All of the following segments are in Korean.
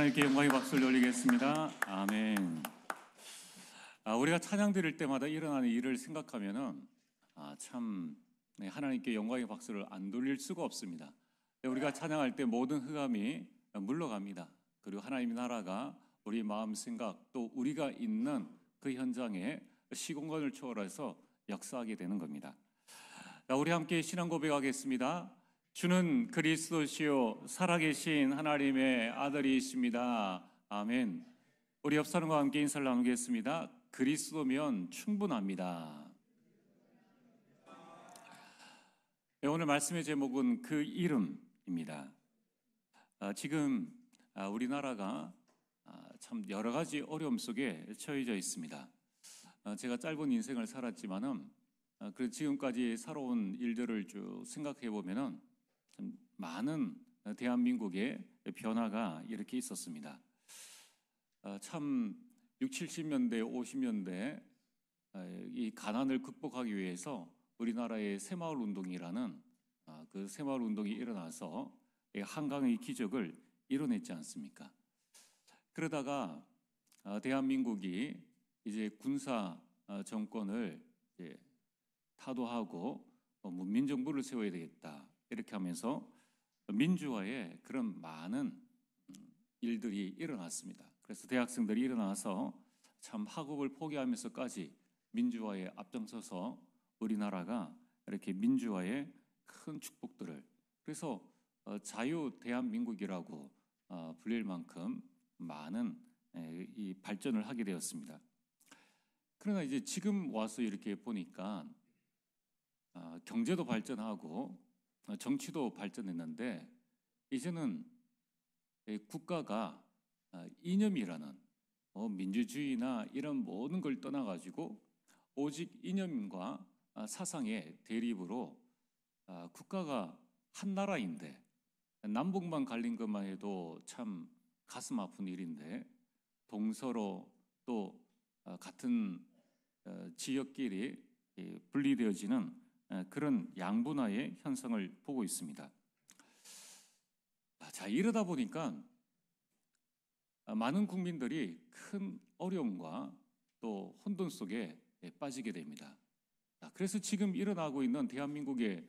하나님께 영광의 박수를 올리겠습니다. 아멘. 우리가 찬양 드릴 때마다 일어나는 일을 생각하면은 참 하나님께 영광의 박수를 안 돌릴 수가 없습니다. 우리가 찬양할 때 모든 흑암이 물러갑니다. 그리고 하나님의 나라가 우리 마음 생각 또 우리가 있는 그 현장에 시공간을 초월해서 역사하게 되는 겁니다. 우리 함께 신앙 고백하겠습니다. 주는 그리스도시요 살아계신 하나님의 아들이십니다. 아멘. 우리 옆 사람과 함께 인사를 나누겠습니다. 그리스도면 충분합니다. 오늘 말씀의 제목은 그 이름입니다. 지금 우리나라가 참 여러 가지 어려움 속에 처해져 있습니다. 제가 짧은 인생을 살았지만은 그래도 지금까지 살아온 일들을 쭉 생각해 보면은 많은 대한민국의 변화가 이렇게 있었습니다. 참 60, 70년대, 50년대 이 가난을 극복하기 위해서 우리나라의 새마을 운동이라는 그 새마을 운동이 일어나서 한강의 기적을 이뤄냈지 않습니까? 그러다가 대한민국이 이제 군사 정권을 이제 타도하고 문민정부를 세워야 되겠다 이렇게 하면서 민주화에 그런 많은 일들이 일어났습니다. 그래서 대학생들이 일어나서 참 학업을 포기하면서까지 민주화에 앞장서서 우리나라가 이렇게 민주화의 큰 축복들을 그래서 자유 대한민국이라고 불릴 만큼 많은 이 발전을 하게 되었습니다. 그러나 이제 지금 와서 이렇게 보니까 경제도 발전하고 정치도 발전했는데 이제는 국가가 이념이라는 민주주의나 이런 모든 걸 떠나가지고 오직 이념과 사상의 대립으로 국가가 한 나라인데 남북만 갈린 것만 해도 참 가슴 아픈 일인데 동서로 또 같은 지역끼리 분리되어지는 그런 양분화의 현상을 보고 있습니다. 자, 이러다 보니까 많은 국민들이 큰 어려움과 또 혼돈 속에 빠지게 됩니다. 그래서 지금 일어나고 있는 대한민국의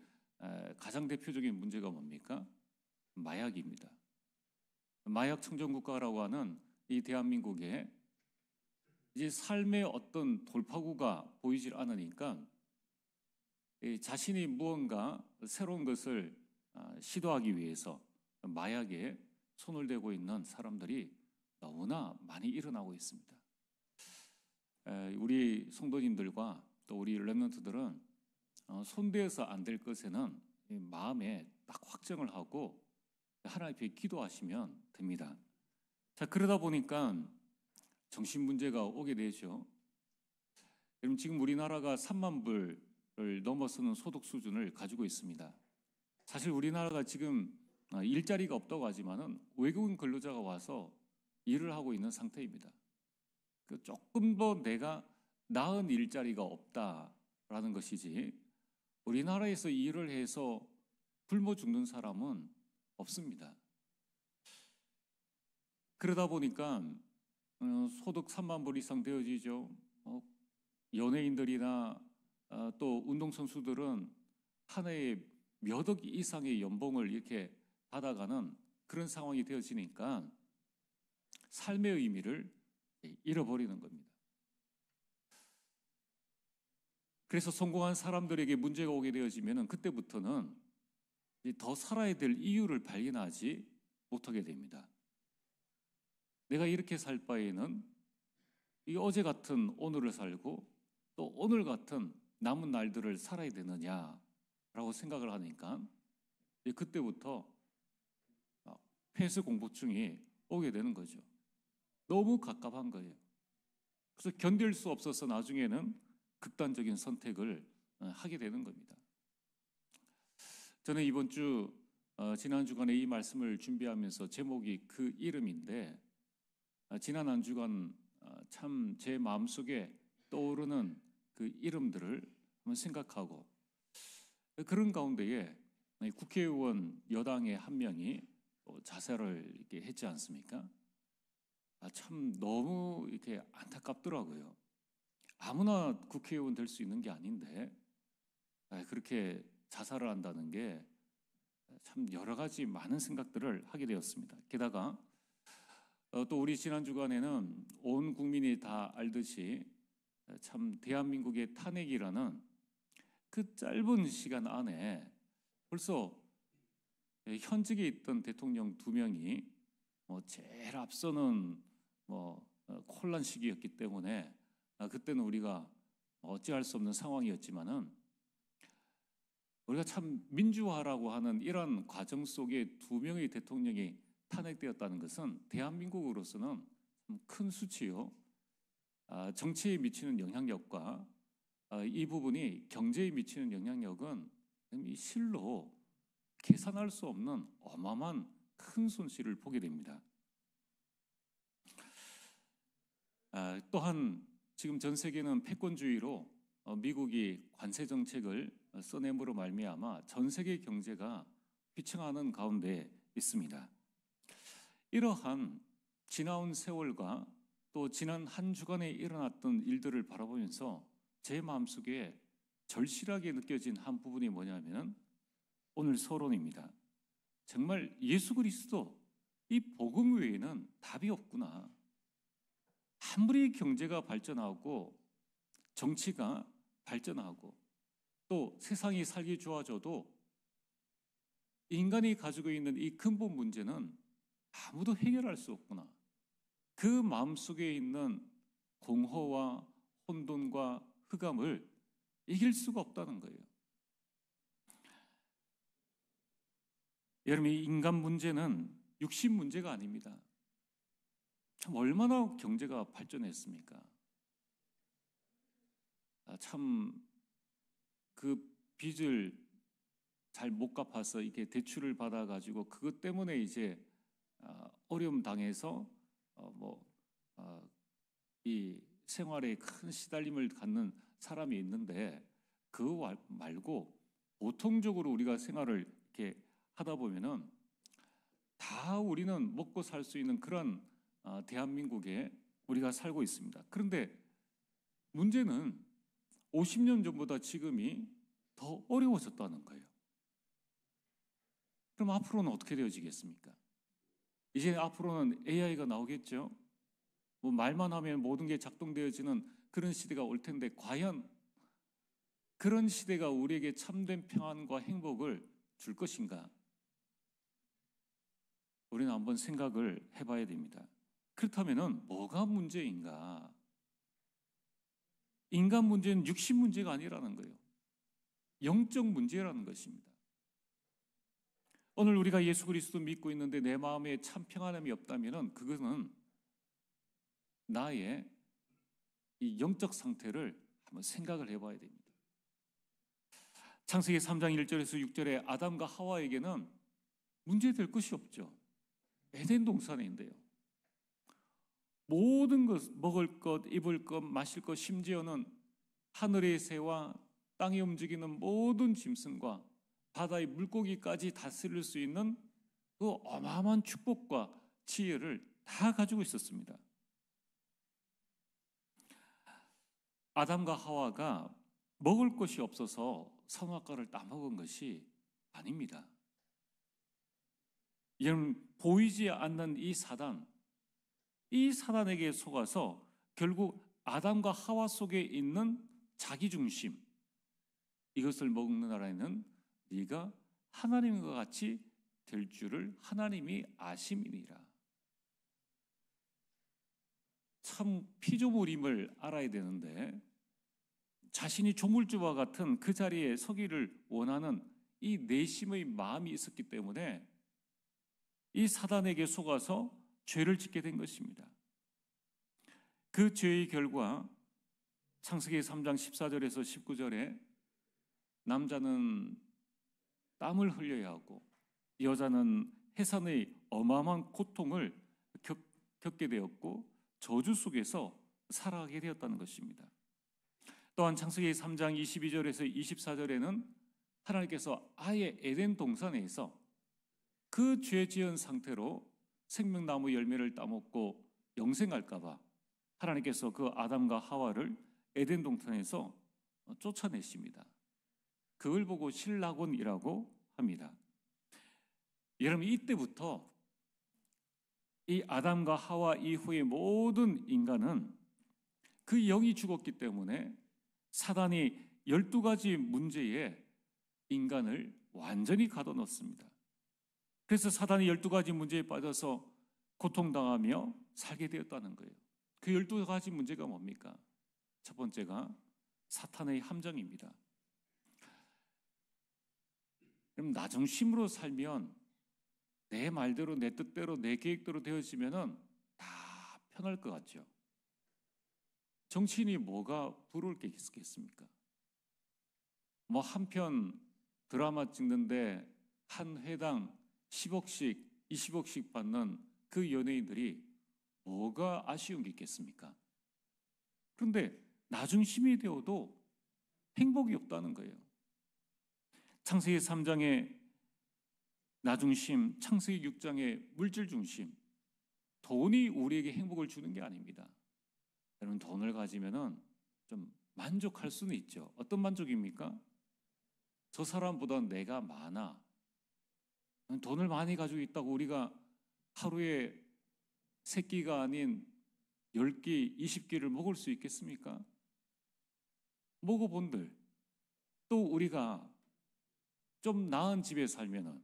가장 대표적인 문제가 뭡니까? 마약입니다. 마약 청정국가라고 하는 이 대한민국에 이제 삶의 어떤 돌파구가 보이질 않으니까 자신이 무언가 새로운 것을 시도하기 위해서 마약에 손을 대고 있는 사람들이 너무나 많이 일어나고 있습니다. 우리 성도님들과 또 우리 렘넌트들은 손대어서 안 될 것에는 마음에 딱 확정을 하고 하나님 앞에 기도하시면 됩니다. 자, 그러다 보니까 정신 문제가 오게 되죠. 여러분 지금 우리나라가 3만 불을 넘어서는 소득 수준을 가지고 있습니다. 사실 우리나라가 지금 일자리가 없다고 하지만은 외국인 근로자가 와서 일을 하고 있는 상태입니다. 조금 더 내가 나은 일자리가 없다라는 것이지 우리나라에서 일을 해서 굶어 죽는 사람은 없습니다. 그러다 보니까 소득 3만 불 이상 되어지죠. 연예인들이나 또 운동선수들은 한 해에 몇 억 이상의 연봉을 이렇게 받아가는 그런 상황이 되어지니까 삶의 의미를 잃어버리는 겁니다. 그래서 성공한 사람들에게 문제가 오게 되어지면 그때부터는 더 살아야 될 이유를 발견하지 못하게 됩니다. 내가 이렇게 살 바에는 이 어제 같은 오늘을 살고 또 오늘 같은 남은 날들을 살아야 되느냐라고 생각을 하니까 그때부터 폐쇄 공포증이 오게 되는 거죠. 너무 갑갑한 거예요. 그래서 견딜 수 없어서 나중에는 극단적인 선택을 하게 되는 겁니다. 저는 이번 주 지난 주간에 이 말씀을 준비하면서 제목이 그 이름인데 지난 한 주간 참 제 마음속에 떠오르는 그 이름들을 한번 생각하고 그런 가운데에 국회의원 여당의 한 명이 자살을 이렇게 했지 않습니까? 참 너무 이렇게 안타깝더라고요. 아무나 국회의원 될 수 있는 게 아닌데 그렇게 자살을 한다는 게 참 여러 가지 많은 생각들을 하게 되었습니다. 게다가 또 우리 지난 주간에는 온 국민이 다 알듯이 참 대한민국의 탄핵이라는 그 짧은 시간 안에 벌써 현직에 있던 대통령 2명이 제일 앞서는 혼란 시기였기 때문에 그때는 우리가 어찌할 수 없는 상황이었지만은 우리가 참 민주화라고 하는 이런 과정 속에 2명의 대통령이 탄핵되었다는 것은 대한민국으로서는 큰 수치요. 정치에 미치는 영향력과 이 부분이 경제에 미치는 영향력은 이 실로 계산할 수 없는 어마어마한 큰 손실을 보게 됩니다. 또한 지금 전 세계는 패권주의로 미국이 관세 정책을 써냄으로 말미암아 전 세계 경제가 휘청하는 가운데 있습니다. 이러한 지나온 세월과 또 지난 한 주간에 일어났던 일들을 바라보면서 제 마음속에 절실하게 느껴진 한 부분이 뭐냐면 오늘 서론입니다. 정말 예수 그리스도 이 복음 외에는 답이 없구나. 아무리 경제가 발전하고 정치가 발전하고 또 세상이 살기 좋아져도 인간이 가지고 있는 이 근본 문제는 아무도 해결할 수 없구나. 그 마음속에 있는 공허와 혼돈과 흑암을 이길 수가 없다는 거예요. 여러분, 이 인간 문제는 육신 문제가 아닙니다. 참 얼마나 경제가 발전했습니까? 참 그 빚을 잘 못 갚아서 이렇게 대출을 받아가지고 그것 때문에 이제 어려움 당해서 이 생활에 큰 시달림을 갖는 사람이 있는데 그거 말고 보통적으로 우리가 생활을 이렇게 하다 보면은 다 우리는 먹고 살 수 있는 그런 대한민국에 우리가 살고 있습니다. 그런데 문제는 50년 전보다 지금이 더 어려워졌다는 거예요. 그럼 앞으로는 어떻게 되어지겠습니까? 이제 앞으로는 AI가 나오겠죠. 말만 하면 모든 게 작동되어지는 그런 시대가 올 텐데 과연 그런 시대가 우리에게 참된 평안과 행복을 줄 것인가? 우리는 한번 생각을 해봐야 됩니다. 그렇다면 뭐가 문제인가? 인간 문제는 육신 문제가 아니라는 거예요. 영적 문제라는 것입니다. 오늘 우리가 예수 그리스도 믿고 있는데 내 마음에 참 평안함이 없다면 그것은 나의 이 영적 상태를 한번 생각을 해봐야 됩니다. 창세기 3장 1절에서 6절에 아담과 하와에게는 문제될 것이 없죠. 에덴 동산인데요. 모든 것, 먹을 것, 입을 것, 마실 것, 심지어는 하늘의 새와 땅에 움직이는 모든 짐승과 바다의 물고기까지 다스릴 수 있는 그 어마어마한 축복과 지혜를 다 가지고 있었습니다. 아담과 하와가 먹을 것이 없어서 선악과를 따먹은 것이 아닙니다. 여러분, 보이지 않는 이 사단에게 속아서 결국 아담과 하와 속에 있는 자기중심, 이것을 먹는 날에는 네가 하나님과 같이 될 줄을 하나님이 아심이니라. 참 피조물임을 알아야 되는데 자신이 조물주와 같은 그 자리에 서기를 원하는 이 내심의 마음이 있었기 때문에 이 사단에게 속아서 죄를 짓게 된 것입니다. 그 죄의 결과 창세기 3장 14절에서 19절에 남자는 땀을 흘려야 하고 여자는 해산의 어마어마한 고통을 겪게 되었고 저주 속에서 살아가게 되었다는 것입니다. 또한 창세기 3장 22절에서 24절에는 하나님께서 아예 에덴 동산에서 그 죄 지은 상태로 생명나무 열매를 따먹고 영생할까 봐 하나님께서 그 아담과 하와를 에덴 동산에서 쫓아내십니다. 그걸 보고 신라곤이라고 합니다. 여러분, 이때부터 이 아담과 하와 이후의 모든 인간은 그 영이 죽었기 때문에 사단이 12가지 문제에 인간을 완전히 가둬놓습니다. 그래서 사단이 12가지 문제에 빠져서 고통당하며 살게 되었다는 거예요. 그 12가지 문제가 뭡니까? 첫 번째가 사탄의 함정입니다. 그럼 나 중심으로 살면 내 말대로, 내 뜻대로, 내 계획대로 되어지면은 다 편할 것 같죠. 정치인이 뭐가 부러울 게 있겠습니까? 뭐 한 편 드라마 찍는데 한 회당 10억씩, 20억씩 받는 그 연예인들이 뭐가 아쉬운 게 있겠습니까? 그런데 나중심이 되어도 행복이 없다는 거예요. 창세기 3장의 나중심, 창세기 6장의 물질중심, 돈이 우리에게 행복을 주는 게 아닙니다. 여러분, 돈을 가지면은 좀 만족할 수는 있죠. 어떤 만족입니까? 저 사람보다 내가 많아. 돈을 많이 가지고 있다고 우리가 하루에 3끼가 아닌 10끼, 20끼를 먹을 수 있겠습니까? 먹어본들. 또 우리가 좀 나은 집에 살면은,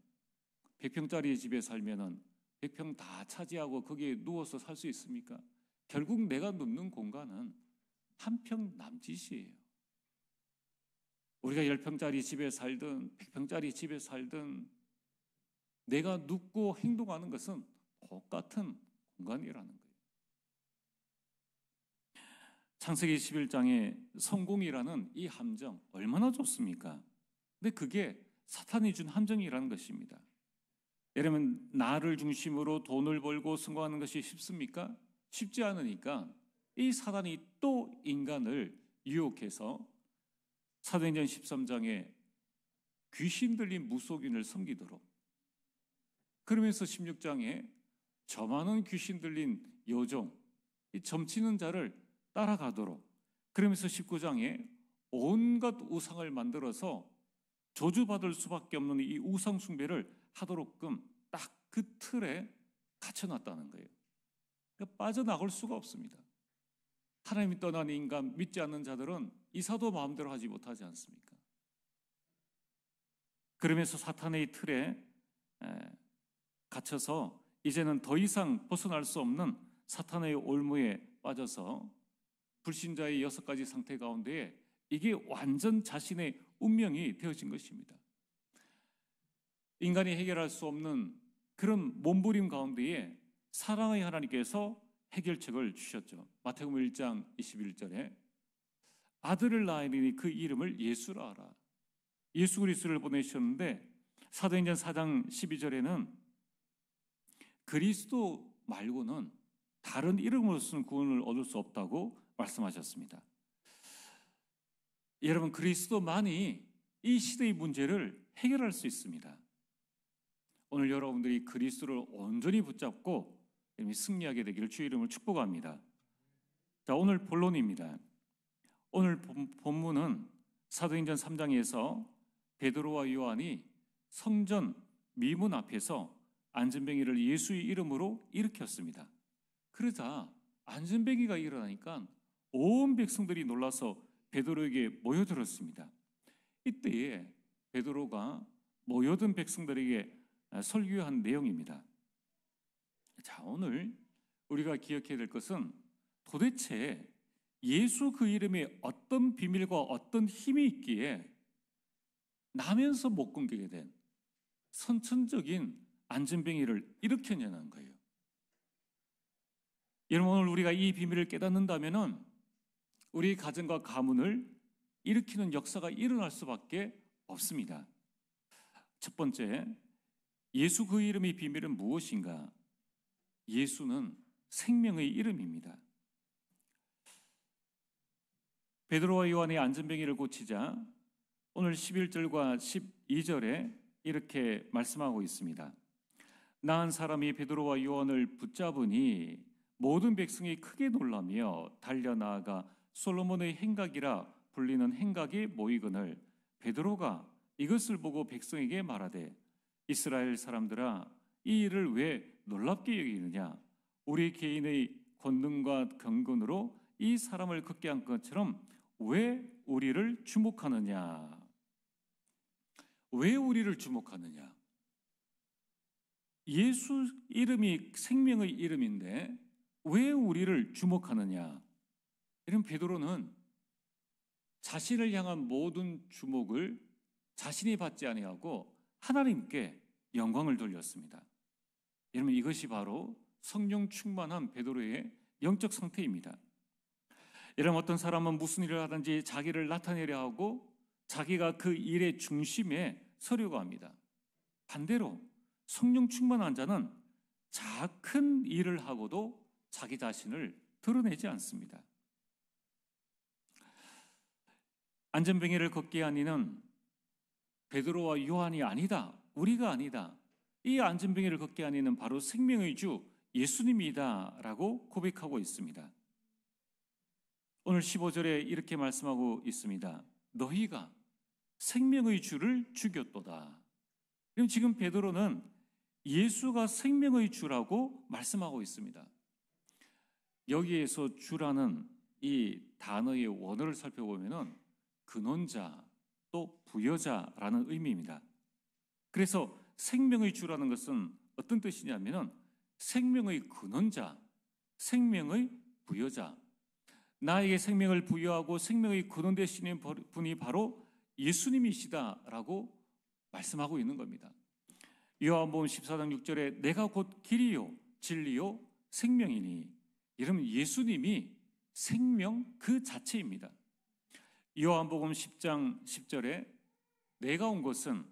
100평짜리 집에 살면은 100평 다 차지하고 거기에 누워서 살 수 있습니까? 결국 내가 눕는 공간은 한 평 남짓이에요. 우리가 10평짜리 집에 살든 100평짜리 집에 살든 내가 눕고 행동하는 것은 똑같은 공간이라는 거예요. 창세기 11장의 성공이라는 이 함정 얼마나 좋습니까? 근데 그게 사탄이 준 함정이라는 것입니다. 여러분, 나를 중심으로 돈을 벌고 성공하는 것이 쉽습니까? 쉽지 않으니까 이 사단이 또 인간을 유혹해서 사도행전 13장에 귀신 들린 무속인을 섬기도록, 그러면서 16장에 저 많은 귀신 들린 여종, 이 점치는 자를 따라가도록, 그러면서 19장에 온갖 우상을 만들어서 저주받을 수밖에 없는 이 우상 숭배를 하도록끔 딱 그 틀에 갇혀놨다는 거예요. 그러니까 빠져나갈 수가 없습니다. 하나님이 떠난 인간, 믿지 않는 자들은 이사도 마음대로 하지 못하지 않습니까? 그러면서 사탄의 틀에 갇혀서 이제는 더 이상 벗어날 수 없는 사탄의 올무에 빠져서 불신자의 6가지 상태 가운데 이게 완전 자신의 운명이 되어진 것입니다. 인간이 해결할 수 없는 그런 몸부림 가운데에 사랑의 하나님께서 해결책을 주셨죠. 마태복음 1장 21절에 아들을 낳으리니 그 이름을 예수라 하라. 예수 그리스도를 보내셨는데 사도행전 4장 12절에는 그리스도 말고는 다른 이름으로서는 구원을 얻을 수 없다고 말씀하셨습니다. 여러분, 그리스도만이 이 시대의 문제를 해결할 수 있습니다. 오늘 여러분들이 그리스도를 온전히 붙잡고 승리하게 되기를 주의 이름으로 축복합니다. 자, 오늘 본론입니다. 오늘 본문은 사도행전 3장에서 베드로와 요한이 성전 미문 앞에서 안전뱅이를 예수의 이름으로 일으켰습니다. 그러자 안전뱅이가 일어나니까 온 백성들이 놀라서 베드로에게 모여들었습니다. 이때에 베드로가 모여든 백성들에게 설교한 내용입니다. 자, 오늘 우리가 기억해야 될 것은 도대체 예수 그 이름에 어떤 비밀과 어떤 힘이 있기에 나면서 못 끊기게 된 선천적인 안전뱅이를 일으켰냐는 거예요. 여러분, 오늘 우리가 이 비밀을 깨닫는다면은 우리 가정과 가문을 일으키는 역사가 일어날 수밖에 없습니다. 첫 번째, 예수 그 이름의 비밀은 무엇인가? 예수는 생명의 이름입니다. 베드로와 요한의 안전뱅이를 고치자 오늘 11절과 12절에 이렇게 말씀하고 있습니다. 나은 사람이 베드로와 요한을 붙잡으니 모든 백성이 크게 놀라며 달려나아가 솔로몬의 행각이라 불리는 행각에 모이거늘 베드로가 이것을 보고 백성에게 말하되 이스라엘 사람들아 이 일을 왜 놀랍게 여기느냐 우리 개인의 권능과 경건으로 이 사람을 걷게 한 것처럼 왜 우리를 주목하느냐? 왜 우리를 주목하느냐? 예수 이름이 생명의 이름인데 왜 우리를 주목하느냐? 이런 베드로는 자신을 향한 모든 주목을 자신이 받지 아니하고 하나님께 영광을 돌렸습니다. 여러분 이것이 바로 성령 충만한 베드로의 영적 상태입니다. 여러분 어떤 사람은 무슨 일을 하든지 자기를 나타내려 하고 자기가 그 일의 중심에 서려고 합니다. 반대로 성령 충만한 자는 작은 일을 하고도 자기 자신을 드러내지 않습니다. 안전뱅이를 걷게 한 이는 베드로와 요한이 아니다. 우리가 아니다. 이 안전뱅이를 걷게 한 이는 바로 생명의 주 예수님이다 라고 고백하고 있습니다. 오늘 15절에 이렇게 말씀하고 있습니다. 너희가 생명의 주를 죽였도다. 그럼 지금 베드로는 예수가 생명의 주라고 말씀하고 있습니다. 여기에서 주라는 이 단어의 원어를 살펴보면 근원자 또 부여자라는 의미입니다. 그래서 생명의 주라는 것은 어떤 뜻이냐면 생명의 근원자, 생명의 부여자, 나에게 생명을 부여하고 생명의 근원 되시는 분이 바로 예수님이시다라고 말씀하고 있는 겁니다. 요한복음 14장 6절에 내가 곧 길이요 진리요 생명이니, 여러분 예수님이 생명 그 자체입니다. 요한복음 10장 10절에 내가 온 것은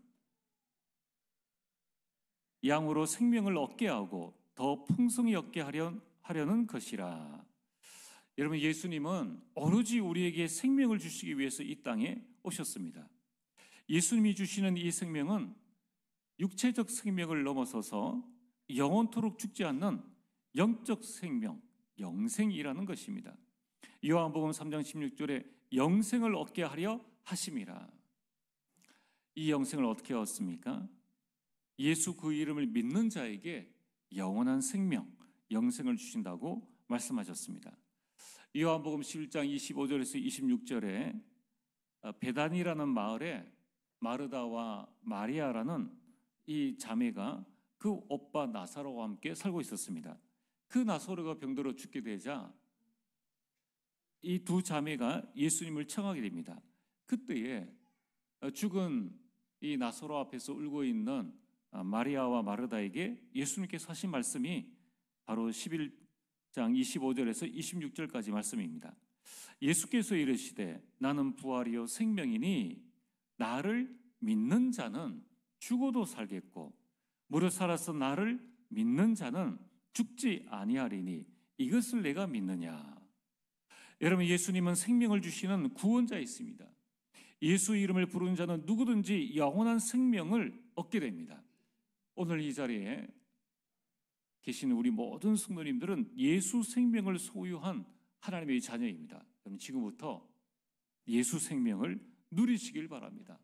양으로 생명을 얻게 하고 더 풍성히 얻게 하려는 것이라. 여러분 예수님은 오로지 우리에게 생명을 주시기 위해서 이 땅에 오셨습니다. 예수님이 주시는 이 생명은 육체적 생명을 넘어서서 영원토록 죽지 않는 영적 생명, 영생이라는 것입니다. 요한복음 3장 16절에 영생을 얻게 하려 하심이라. 이 영생을 어떻게 얻습니까? 예수 그 이름을 믿는 자에게 영원한 생명, 영생을 주신다고 말씀하셨습니다. 요한복음 11장 25절에서 26절에 베단이라는 마을에 마르다와 마리아라는 이 자매가 그 오빠 나사로와 함께 살고 있었습니다. 그 나사로가 병들어 죽게 되자 이 두 자매가 예수님을 청하게 됩니다. 그때에 죽은 이 나사로 앞에서 울고 있는 마리아와 마르다에게 예수님께서 하신 말씀이 바로 11장 25절에서 26절까지 말씀입니다. 예수께서 이르시되 나는 부활이요 생명이니 나를 믿는 자는 죽어도 살겠고 무릇 살아서 나를 믿는 자는 죽지 아니하리니 이것을 내가 믿느냐. 여러분 예수님은 생명을 주시는 구원자이십니다. 예수 이름을 부르는 자는 누구든지 영원한 생명을 얻게 됩니다. 오늘 이 자리에 계신 우리 모든 성도님들은 예수 생명을 소유한 하나님의 자녀입니다. 그럼 지금부터 예수 생명을 누리시길 바랍니다.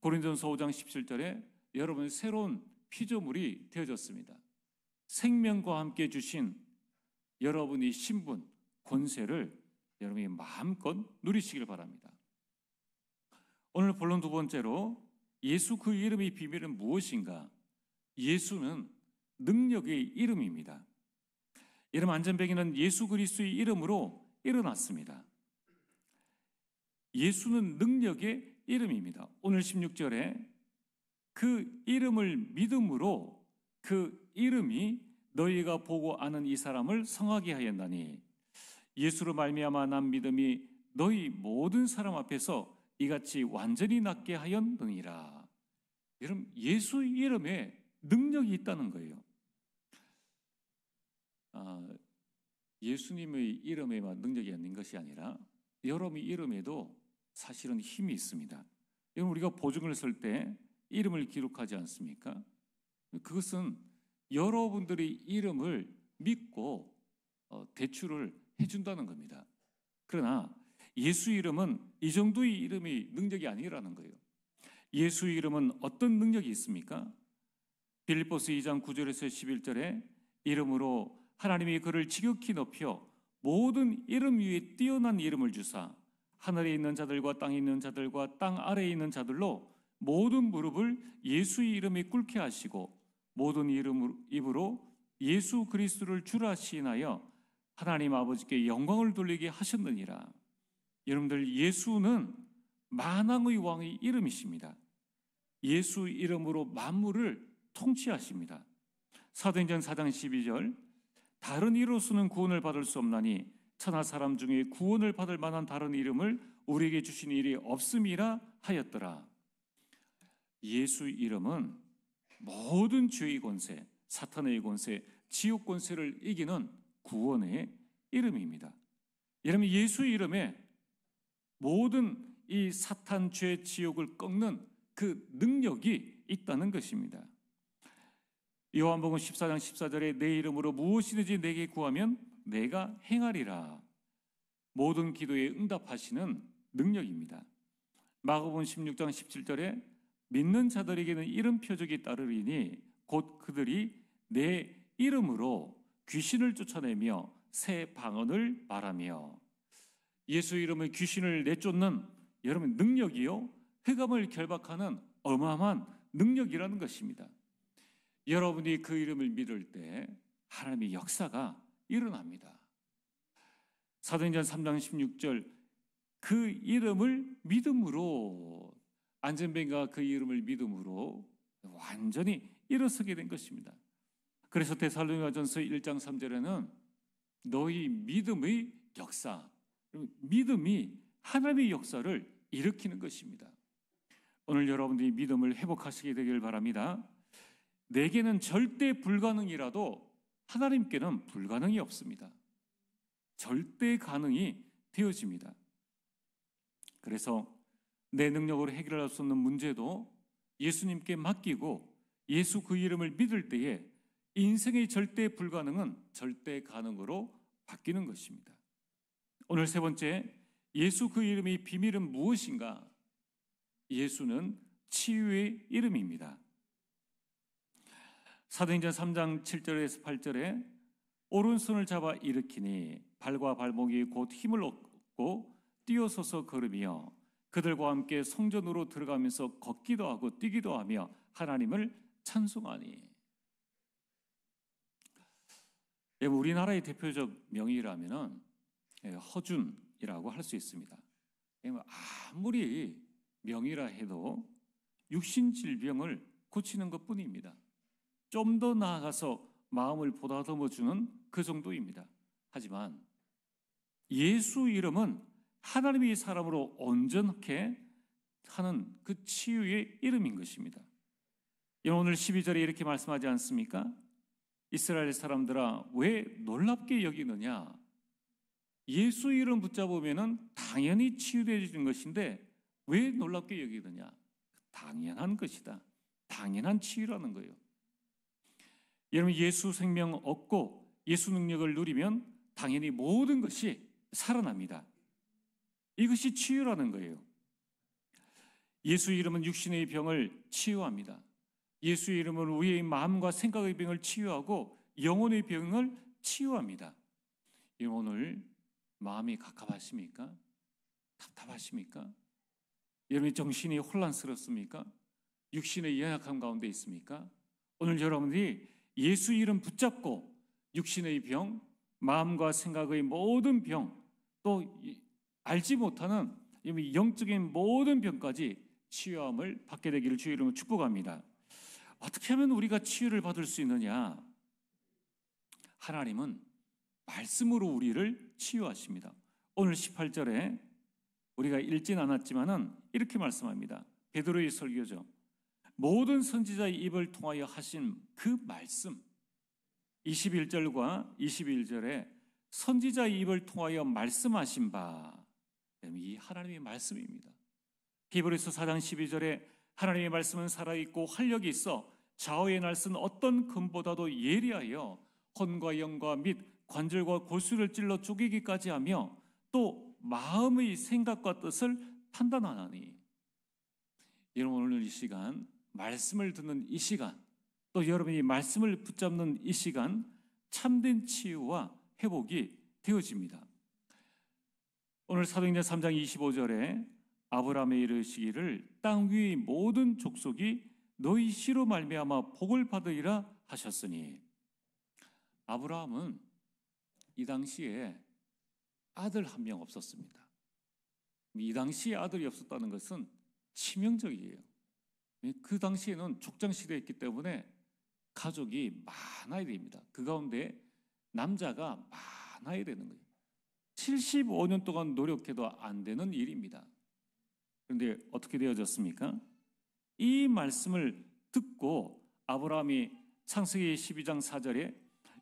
고린도전서 5장 17절에 여러분 새로운 피조물이 되어졌습니다. 생명과 함께 주신 여러분의 신분, 권세를 여러분이 마음껏 누리시길 바랍니다. 오늘 본론 두 번째로 예수 그 이름의 비밀은 무엇인가? 예수는 능력의 이름입니다. 여러분 안전뱅이는 예수 그리스도의 이름으로 일어났습니다. 예수는 능력의 이름입니다. 오늘 16절에 그 이름을 믿음으로 그 이름이 너희가 보고 아는 이 사람을 성하게 하였나니 예수로 말미암아 난 믿음이 너희 모든 사람 앞에서 이같이 완전히 낫게 하였느니라. 여러분 예수 이름에 능력이 있다는 거예요. 예수님의 이름에만 능력이 있는 것이 아니라 여러분의 이름에도 사실은 힘이 있습니다. 여러분 우리가 보증을 쓸 때 이름을 기록하지 않습니까? 그것은 여러분들의 이름을 믿고 대출을 해준다는 겁니다. 그러나 예수 이름은 이 정도의 이름이 능력이 아니라는 거예요. 예수 이름은 어떤 능력이 있습니까? 빌립보서 2장 9절에서 11절에 이름으로 하나님이 그를 지극히 높여 모든 이름 위에 뛰어난 이름을 주사 하늘에 있는 자들과 땅에 있는 자들과 땅 아래에 있는 자들로 모든 무릎을 예수의 이름에 꿇게 하시고 모든 입으로 예수 그리스도를 주라 시인하여 하나님 아버지께 영광을 돌리게 하셨느니라. 여러분들, 예수는 만왕의 왕의 이름이십니다. 예수 이름으로 만물을 통치하십니다. 사도행전 4장 12절 다른 이로서는 구원을 받을 수 없나니 천하 사람 중에 구원을 받을 만한 다른 이름을 우리에게 주신 일이 없음이라 하였더라. 예수 이름은 모든 죄의 권세, 사탄의 권세, 지옥 권세를 이기는 구원의 이름입니다. 여러분, 예수 이름에 모든 이 사탄, 죄, 지옥을 꺾는 그 능력이 있다는 것입니다. 요한복음 14장 14절에 내 이름으로 무엇이든지 내게 구하면 내가 행하리라. 모든 기도에 응답하시는 능력입니다. 마가복음 16장 17절에 믿는 자들에게는 이름 표적이 따르리니 곧 그들이 내 이름으로 귀신을 쫓아내며 새 방언을 말하며. 예수 이름의 귀신을 내쫓는 여러분 능력이요, 흑암을 결박하는 어마어마한 능력이라는 것입니다. 여러분이 그 이름을 믿을 때 하나님의 역사가 일어납니다. 사도행전 3장 16절 그 이름을 믿음으로, 안전뱅이가 그 이름을 믿음으로 완전히 일어서게 된 것입니다. 그래서 데살로니가전서 1장 3절에는 너희 믿음의 역사, 믿음이 하나님의 역사를 일으키는 것입니다. 오늘 여러분들이 믿음을 회복하시게 되길 바랍니다. 내게는 절대 불가능이라도 하나님께는 불가능이 없습니다. 절대 가능이 되어집니다. 그래서 내 능력으로 해결할 수 없는 문제도 예수님께 맡기고 예수 그 이름을 믿을 때에 인생의 절대 불가능은 절대 가능으로 바뀌는 것입니다. 오늘 세 번째, 예수 그 이름의 비밀은 무엇인가? 예수는 치유의 이름입니다. 사도행전 3장 7절에서 8절에 오른손을 잡아 일으키니 발과 발목이 곧 힘을 얻고 뛰어서서 걸으며 그들과 함께 성전으로 들어가면서 걷기도 하고 뛰기도 하며 하나님을 찬송하니. 우리나라의 대표적 명의라면 허준이라고 할 수 있습니다. 아무리 명의라 해도 육신 질병을 고치는 것뿐입니다. 좀 더 나아가서 마음을 보다듬어주는 그 정도입니다. 하지만 예수 이름은 하나님의 사람으로 온전하게 하는 그 치유의 이름인 것입니다. 오늘 12절에 이렇게 말씀하지 않습니까? 이스라엘 사람들아 왜 놀랍게 여기느냐? 예수 이름 붙잡으면 당연히 치유되어지는 것인데 왜 놀랍게 여기느냐? 당연한 것이다. 당연한 치유라는 거예요. 여러분, 예수 생명 얻고 예수 능력을 누리면 당연히 모든 것이 살아납니다. 이것이 치유라는 거예요. 예수 이름은 육신의 병을 치유합니다. 예수 이름은 우리의 마음과 생각의 병을 치유하고 영혼의 병을 치유합니다. 오늘 마음이 갑갑하십니까? 답답하십니까? 여러분의 정신이 혼란스럽습니까? 육신의 연약함 가운데 있습니까? 오늘 여러분들이 예수 이름 붙잡고 육신의 병, 마음과 생각의 모든 병, 또 알지 못하는 영적인 모든 병까지 치유함을 받게 되기를 주의 이름으로 축복합니다. 어떻게 하면 우리가 치유를 받을 수 있느냐? 하나님은 말씀으로 우리를 치유하십니다. 오늘 18절에 우리가 읽진 않았지만은 이렇게 말씀합니다. 베드로의 설교죠. 모든 선지자의 입을 통하여 하신 그 말씀, 21절과 21절에 선지자의 입을 통하여 말씀하신 바, 이 하나님의 말씀입니다. 히브리서 4장 12절에 하나님의 말씀은 살아있고 활력이 있어 좌우의 날선 어떤 금보다도 예리하여 혼과 영과 및 관절과 골수를 찔러 쪼개기까지 하며 또 마음의 생각과 뜻을 판단하나니. 여러분, 오늘 이 시간, 말씀을 듣는 이 시간, 또 여러분이 말씀을 붙잡는 이 시간, 참된 치유와 회복이 되어집니다. 오늘 사도행전 3장 25절에 아브라함에 이르시기를 땅 위의 모든 족속이 너희 씨로 말미암아 복을 받으리라 하셨으니, 아브라함은 이 당시에 아들 한 명 없었습니다. 이 당시에 아들이 없었다는 것은 치명적이에요. 그 당시에는 족장 시대였기 때문에 가족이 많아야 됩니다. 그 가운데 남자가 많아야 되는 거예요. 75년 동안 노력해도 안 되는 일입니다. 그런데 어떻게 되어졌습니까? 이 말씀을 듣고 아브라함이 창세기 12장 4절에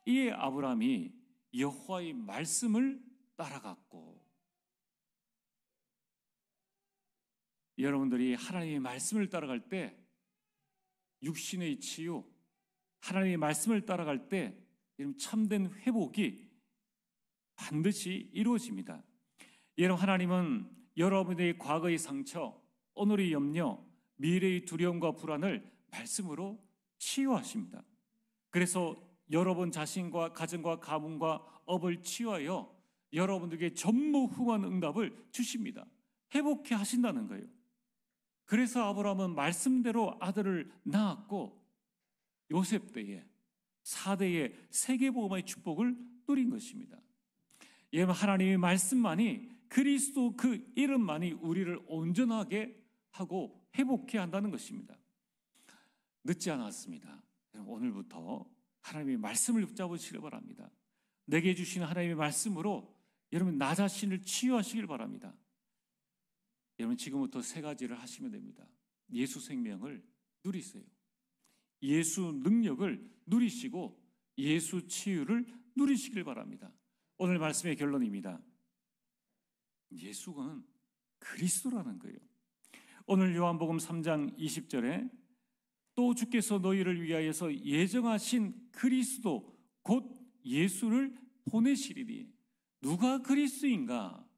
이 아브라함이 여호와의 말씀을 따라갔고, 여러분들이 하나님의 말씀을 따라갈 때 육신의 치유, 하나님의 말씀을 따라갈 때 참된 회복이 반드시 이루어집니다. 여러분, 하나님은 여러분의 과거의 상처, 오늘의 염려, 미래의 두려움과 불안을 말씀으로 치유하십니다. 그래서 여러분 자신과 가정과 가문과 업을 치유하여 여러분들에게 전무후무한 응답을 주십니다. 회복해 하신다는 거예요. 그래서 아브라함은 말씀대로 아들을 낳았고 요셉 때에 4대의 세계복음의 축복을 누린 것입니다. 여러분, 하나님의 말씀만이, 그리스도 그 이름만이 우리를 온전하게 하고 회복해 한다는 것입니다. 늦지 않았습니다. 오늘부터 하나님의 말씀을 붙잡으시길 바랍니다. 내게 주신 하나님의 말씀으로 여러분 나 자신을 치유하시길 바랍니다. 여러분, 지금부터 세 가지를 하시면 됩니다. 예수 생명을 누리세요. 예수 능력을 누리시고 예수 치유를 누리시길 바랍니다. 오늘 말씀의 결론입니다. 예수는 그리스도라는 거예요. 오늘 요한복음 3장 20절에 또 주께서 너희를 위하여서 예정하신 그리스도 곧 예수를 보내시리니. 누가 그리스도인가?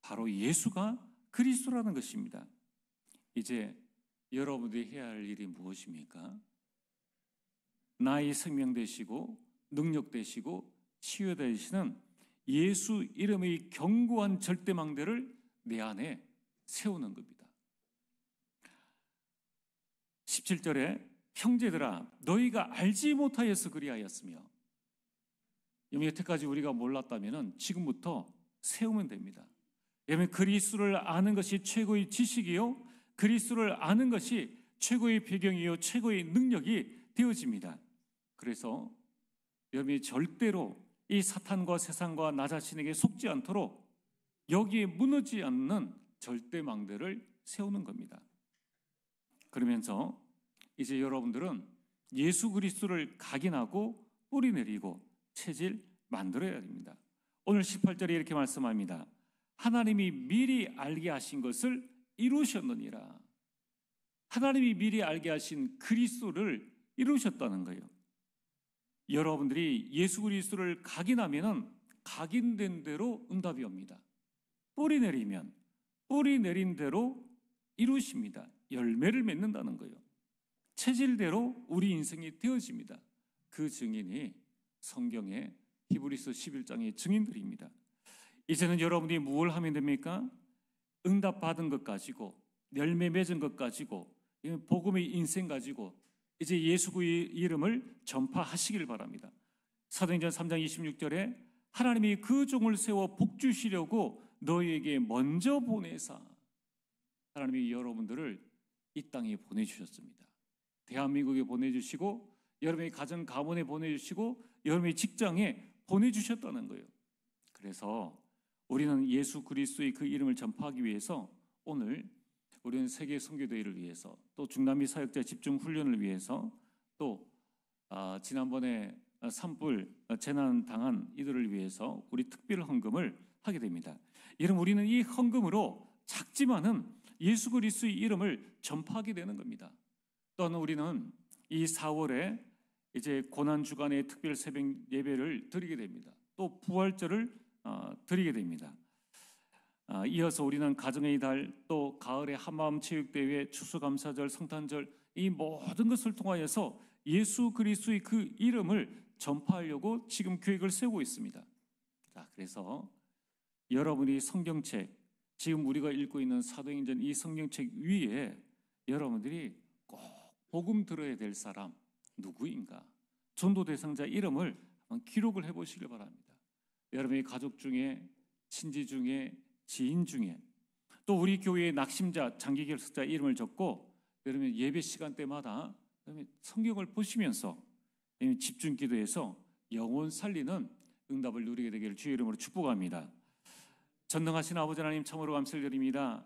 바로 예수가 그리스도라는 것입니다. 이제 여러분들이 해야 할 일이 무엇입니까? 나의 생명 되시고 능력 되시고 치유 되시는 예수 이름의 견고한 절대망대를 내 안에 세우는 겁니다. 17절에 형제들아 너희가 알지 못하여서 그리하였으며, 여태까지 우리가 몰랐다면 지금부터 세우면 됩니다. 왜냐하면 그리스도를 아는 것이 최고의 지식이요, 그리스도를 아는 것이 최고의 배경이요, 최고의 능력이 되어집니다. 그래서 여러분이 절대로 이 사탄과 세상과 나 자신에게 속지 않도록 여기에 무너지지 않는 절대망대를 세우는 겁니다. 그러면서 이제 여러분들은 예수 그리스도를 각인하고 뿌리내리고 체질 만들어야 됩니다. 오늘 18절에 이렇게 말씀합니다. 하나님이 미리 알게 하신 것을 이루셨느니라. 하나님이 미리 알게 하신 그리스도를 이루셨다는 거예요. 여러분들이 예수 그리스도를 각인하면 각인된 대로 응답이 옵니다. 뿌리 내리면 뿌리 내린 대로 이루십니다. 열매를 맺는다는 거예요. 체질대로 우리 인생이 되어집니다. 그 증인이 성경의 히브리서 11장의 증인들입니다. 이제는 여러분이 무엇을 하면 됩니까? 응답 받은 것 가지고, 열매 맺은 것 가지고, 복음의 인생 가지고 이제 예수 그의 이름을 전파하시길 바랍니다. 사도행전 3장 26절에 하나님이 그 종을 세워 복 주시려고 너희에게 먼저 보내사. 하나님이 여러분들을 이 땅에 보내주셨습니다. 대한민국에 보내주시고 여러분의 가정 가문에 보내주시고 여러분의 직장에 보내주셨다는 거예요. 그래서 우리는 예수 그리스도의 그 이름을 전파하기 위해서 오늘 우리는 세계 선교대회를 위해서, 또 중남미 사역자 집중 훈련을 위해서, 또 지난번에 산불 재난 당한 이들을 위해서 우리 특별 헌금을 하게 됩니다. 여러분, 우리는 이 헌금으로 작지만은 예수 그리스도의 이름을 전파하게 되는 겁니다. 또한 우리는 이 4월에 이제 고난 주간의 특별 새벽 예배를 드리게 됩니다. 또 부활절을 드리게 됩니다. 이어서 우리는 가정의 달, 또 가을의 한마음 체육대회, 추수감사절, 성탄절, 이 모든 것을 통하여서 예수 그리스도의 그 이름을 전파하려고 지금 계획을 세우고 있습니다. 자, 그래서 여러분이 성경책, 지금 우리가 읽고 있는 사도행전 이 성경책 위에 여러분들이 꼭 복음 들어야 될 사람 누구인가, 전도 대상자 이름을 한번 기록을 해보시길 바랍니다. 여러분의 가족 중에, 친지 중에, 지인 중에, 또 우리 교회의 낙심자, 장기 결석자 이름을 적고 여러분 예배 시간 때마다 성경을 보시면서 집중 기도해서 영혼 살리는 응답을 누리게 되기를 주의 이름으로 축복합니다. 전능하신 아버지 하나님, 참으로 감사를 드립니다.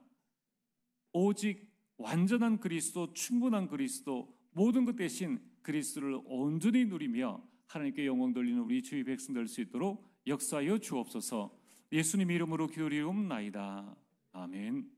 오직 완전한 그리스도, 충분한 그리스도, 모든 것 대신 그리스도를 온전히 누리며 하나님께 영광 돌리는 우리 주의 백성 될 수 있도록 역사하여 주옵소서. 예수님 이름으로 기도리옵나이다. 아멘.